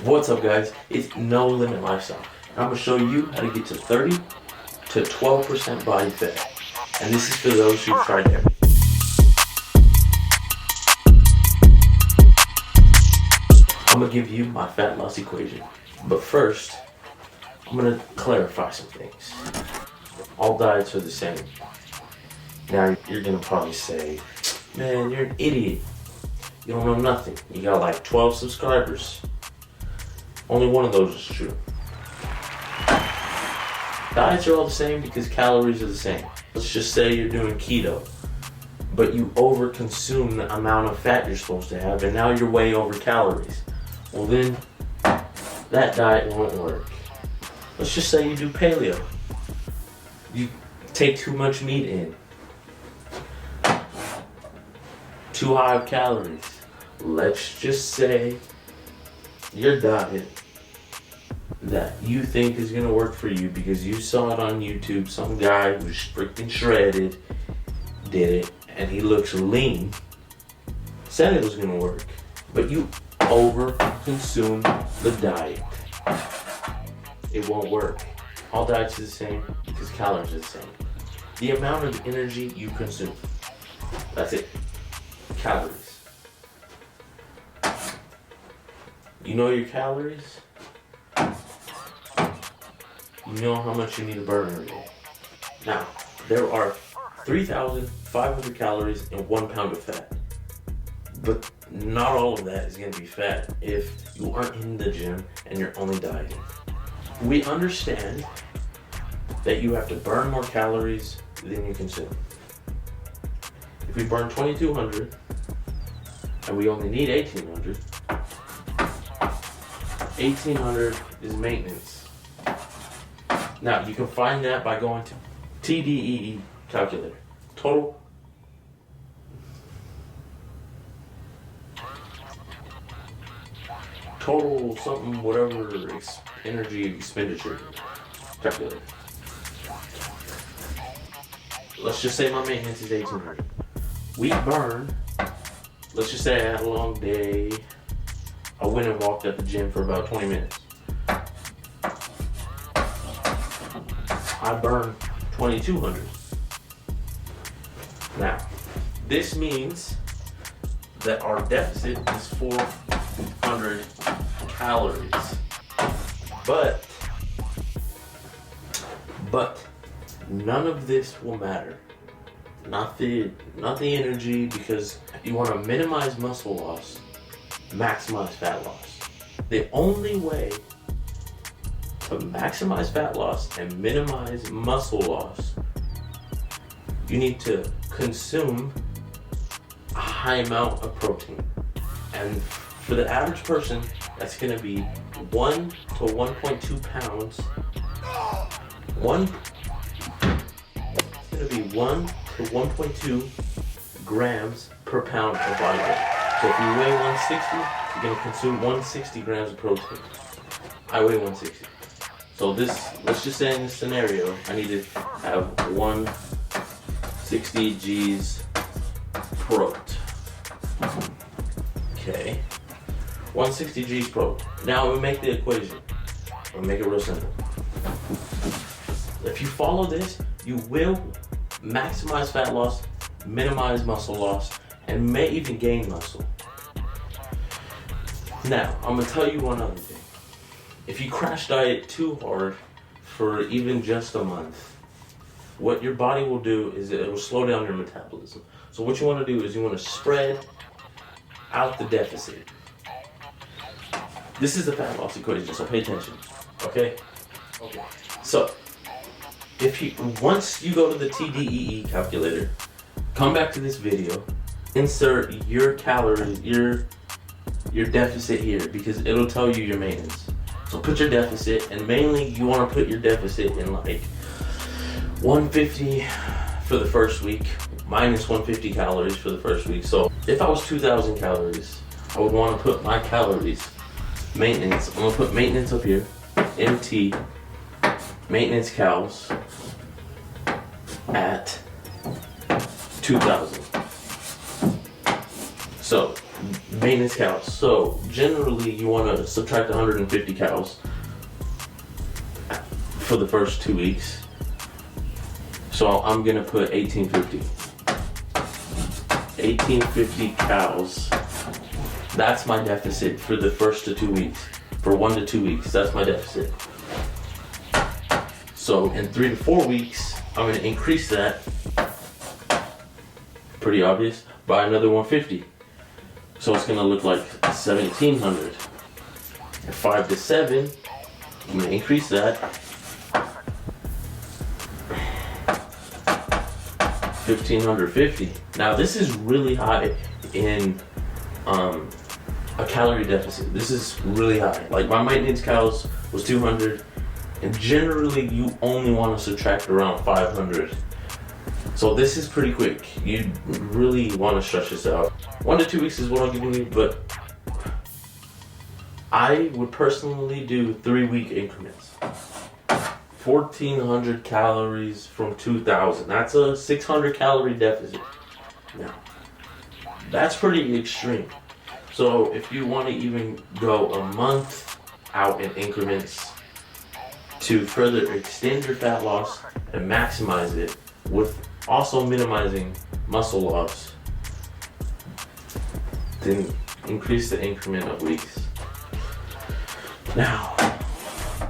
What's up, guys? It's No Limit Lifestyle. I'm going to show you how to get to 30 to 12% body fat. And this is for those who've tried everything. I'm going to give you my fat loss equation. But first, I'm going to clarify some things. All diets are the same. Now, you're going to probably say, man, you're an idiot. You don't know nothing. You got like 12 subscribers. Only one of those is true. Diets are all the same because calories are the same. Let's just say you're doing keto, but you overconsume the amount of fat you're supposed to have, and now you're way over calories. Well, then that diet won't work. Let's just say you do paleo. You take too much meat in. Too high of calories. Let's just say your diet that you think is gonna work for you because you saw it on YouTube, some guy who's freaking shredded did it and he looks lean, said it was gonna work, but you over consume the diet. It won't work. All diets are the same because calories are the same. The amount of energy you consume, that's it. Calories. You know your calories? You know how much you need to burn every day. Now, there are 3,500 calories in 1 pound of fat. But not all of that is going to be fat if you aren't in the gym and you're only dieting. We understand that you have to burn more calories than you consume. If we burn 2,200 and we only need 1,800, 1,800 is maintenance. Now, you can find that by going to TDEE calculator. Total something, whatever energy expenditure calculator. Let's just say my maintenance is 1,800. We burn, let's just say I had a long day. I went and walked at the gym for about 20 minutes. I burned 2,200. Now, this means that our deficit is 400 calories. But none of this will matter. Not the energy, because you want to minimize muscle loss, maximize fat loss. The only way to maximize fat loss and minimize muscle loss, you need to consume a high amount of protein. And for the average person, that's going to be 1 to 1.2 pounds. It's going to be 1 to 1.2 grams per pound of body weight. So if you weigh 160, you're going to consume 160 grams of protein. I weigh 160. So let's just say in this scenario, I need to have 160 G's prot. Okay. 160 G's prot. Now we make the equation. We'll make it real simple. If you follow this, you will maximize fat loss, minimize muscle loss, and may even gain muscle. Now, I'm gonna tell you one other thing. If you crash diet too hard for even just a month, what your body will do is it will slow down your metabolism. So what you want to do is you want to spread out the deficit. This is the fat loss equation, so pay attention. Okay? So, once you go to the TDEE calculator, come back to this video, insert your calories, your deficit here, because it'll tell you your maintenance. So put your deficit, and mainly you want to put your deficit in like 150 for the first week, minus 150 calories for the first week. So if I was 2,000 calories, I would want to put my calories, maintenance, I'm going to put maintenance up here, MT, maintenance calories, at 2,000. So maintenance calories. So generally you want to subtract 150 calories for the first 2 weeks. So I'm gonna put 1850. 1850 calories. That's my deficit for the first to 2 weeks. For 1 to 2 weeks, that's my deficit. So in 3 to 4 weeks, I'm gonna increase that, pretty obvious, by another 150. So it's gonna look like 1700. At 5 to 7, I'm gonna increase that. 1550. Now this is really high in a calorie deficit. This is really high. Like my maintenance calories was 200, and generally you only want to subtract around 500. So this is pretty quick. You really want to stretch this out. 1 to 2 weeks is what I'm giving you, but I would personally do 3-week increments. 1400 calories from 2000. That's a 600 calorie deficit. Now, that's pretty extreme. So if you want to even go a month out in increments to further extend your fat loss and maximize it with also minimizing muscle loss, then increase the increment of weeks. Now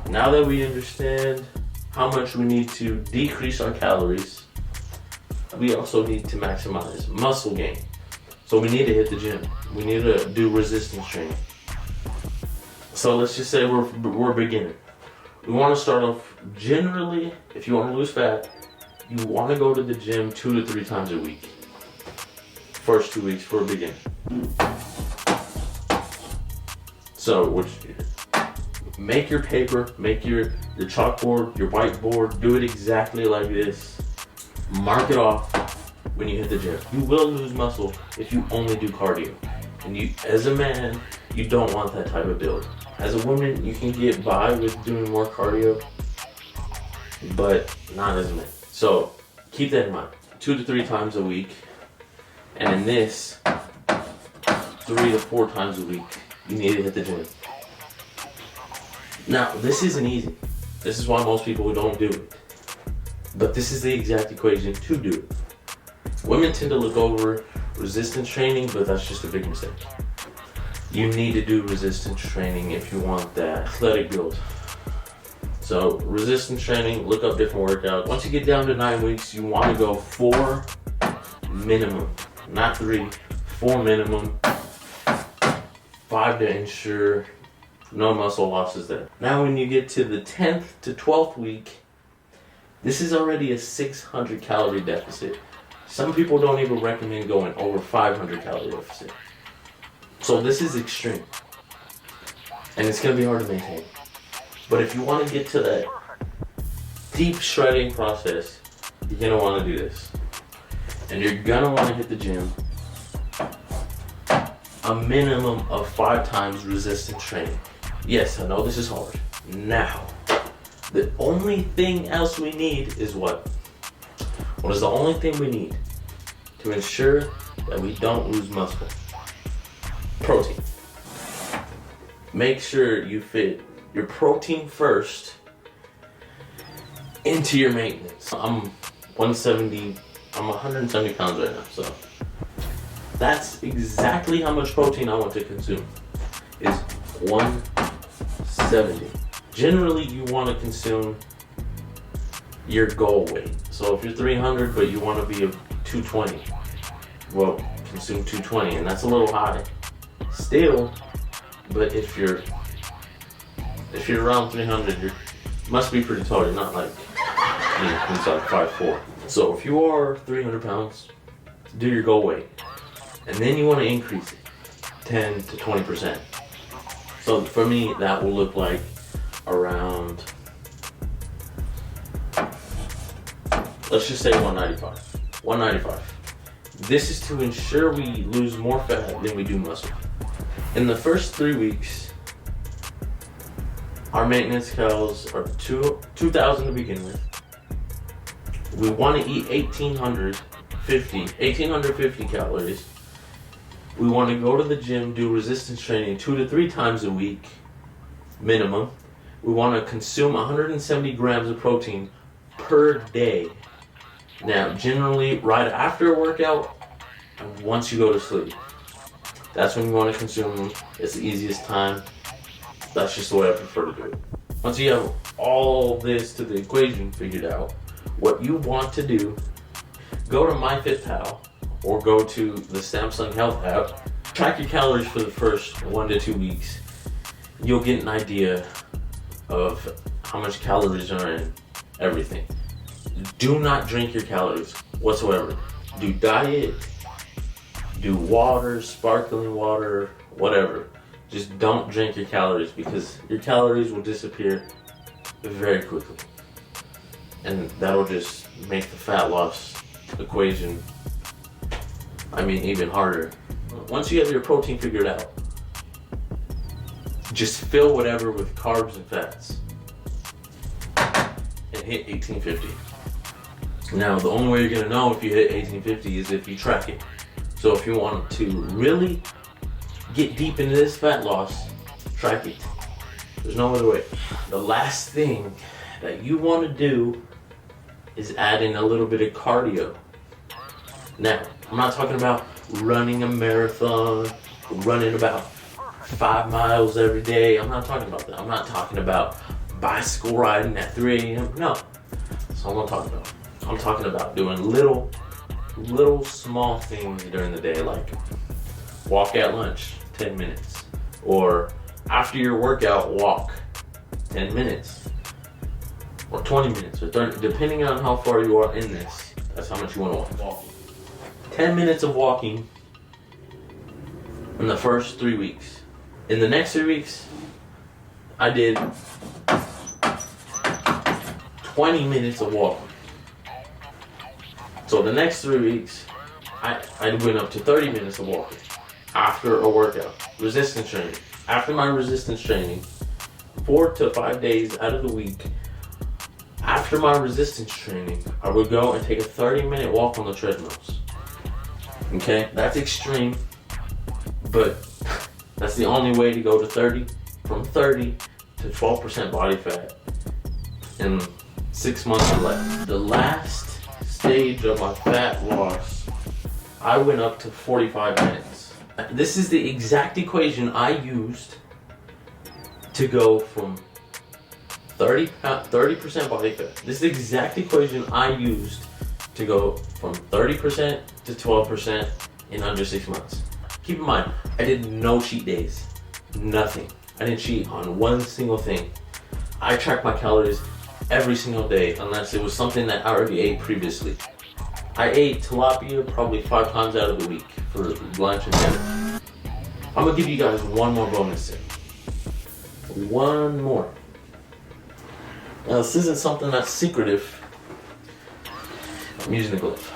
that we understand how much we need to decrease our calories, we also need to maximize muscle gain. So we need to hit the gym. We need to do resistance training. So let's just say we're beginning. We want to start off, generally, if you want to lose fat, you want to go to the gym 2 to 3 times a week. First 2 weeks for a beginner. So make your paper, make your chalkboard, your whiteboard, do it exactly like this. Mark it off when you hit the gym. You will lose muscle if you only do cardio. And you, as a man, you don't want that type of build. As a woman, you can get by with doing more cardio, but not as a man. So keep that in mind. 2 to 3 times a week. And in this, 3 to 4 times a week, you need to hit the gym. Now, this isn't easy. This is why most people don't do it. But this is the exact equation to do it. Women tend to look over resistance training, but that's just a big mistake. You need to do resistance training if you want that athletic build. So resistance training, look up different workouts. Once you get down to 9 weeks, you want to go 4 minimum, not 3, 4 minimum, 5 to ensure no muscle loss is there. Now when you get to the 10th to 12th week, this is already a 600 calorie deficit. Some people don't even recommend going over 500 calorie deficit. So this is extreme. And it's going to be hard to maintain. But if you want to get to that deep shredding process, you're going to want to do this. And you're going to want to hit the gym a minimum of 5 times resistance training. Yes, I know this is hard. Now, the only thing else we need is what? What is the only thing we need to ensure that we don't lose muscle? Protein. Make sure you fit your protein first into your maintenance. I'm 170 pounds right now, so that's exactly how much protein I want to consume, is 170. Generally, you want to consume your goal weight. So if you're 300 but you want to be a 220, well, consume 220, and that's a little high still. But if you're around 300, you must be pretty tall. You're not like me, who's like 5'4". So if you are 300 pounds, do your goal weight, and then you want to increase it 10 to 20%. So for me, that will look like around, let's just say 195. This is to ensure we lose more fat than we do muscle. In the first 3 weeks, our maintenance calories are 2,000 to begin with. We want to eat 1,850 calories We want to go to the gym, do resistance training 2 to 3 times a week, minimum. We want to consume 170 grams of protein per day. Now, generally, right after a workout, and once you go to sleep. That's when you want to consume them. It's the easiest time. That's just the way I prefer to do it. Once you have all this to the equation figured out, what you want to do, go to MyFitPal or go to the Samsung Health app, track your calories for the first 1 to 2 weeks. You'll get an idea of how much calories are in everything. Do not drink your calories whatsoever. Do diet, do water, sparkling water, whatever. Just don't drink your calories because your calories will disappear very quickly. And that'll just make the fat loss equation, even harder. Once you have your protein figured out, just fill whatever with carbs and fats and hit 1850. Now, the only way you're gonna know if you hit 1850 is if you track it. So if you want to really get deep into this fat loss, track it. There's no other way. The last thing that you want to do is add in a little bit of cardio. Now, I'm not talking about running a marathon, running about 5 miles every day. I'm not talking about that. I'm not talking about bicycle riding at 3 a.m. No, that's not what I'm talking about. I'm talking about doing little small things during the day, like walk at lunch 10 minutes, or after your workout walk 10 minutes, or 20 minutes, or 30, depending on how far you are in this. That's how much you want to walk. 10 minutes of walking in the first 3 weeks. In the next 3 weeks, I did 20 minutes of walking. So the next 3 weeks, I went up to 30 minutes of walking after a workout. Resistance training. After my resistance training, 4 to 5 days out of the week, after my resistance training, I would go and take a 30-minute walk on the treadmills. Okay, that's extreme, but that's the only way to go to 30, from 30 to 12% body fat in 6 months or less. The last stage of my fat loss, I went up to 45 minutes. This is the exact equation I used to go from 30% body fat. This is the exact equation I used to go from 30% to 12% in under 6 months. Keep in mind, I did no cheat days. Nothing. I didn't cheat on one single thing. I tracked my calories every single day unless it was something that I already ate previously. I ate tilapia probably 5 times out of the week for lunch and dinner. I'm gonna give you guys one more bonus tip. One more. Now this isn't something that's secretive. I'm using the glove.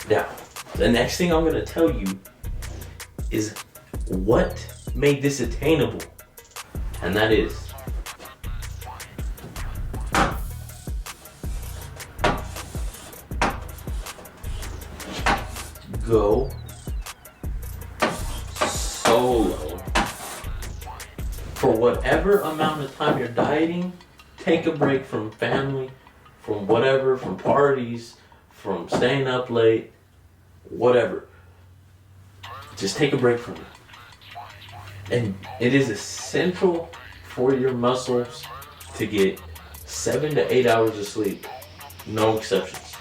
Now, the next thing I'm gonna tell you is what made this attainable, and that is go solo. For whatever amount of time you're dieting, take a break from family, from whatever, from parties, from staying up late, whatever. Just take a break from it. And it is essential for your muscles to get 7 to 8 hours of sleep. No exceptions.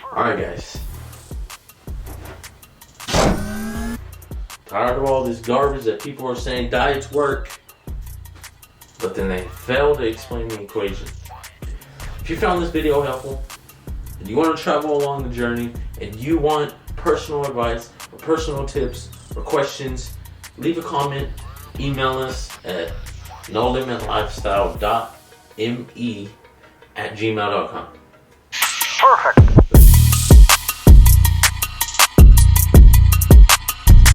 Alright guys. Tired of all this garbage that people are saying diets work, but then they fail to explain the equation. If you found this video helpful, and you want to travel along the journey, and you want personal advice, or personal tips, or questions, leave a comment, email us at nolimitlifestyle.me@gmail.com. Perfect.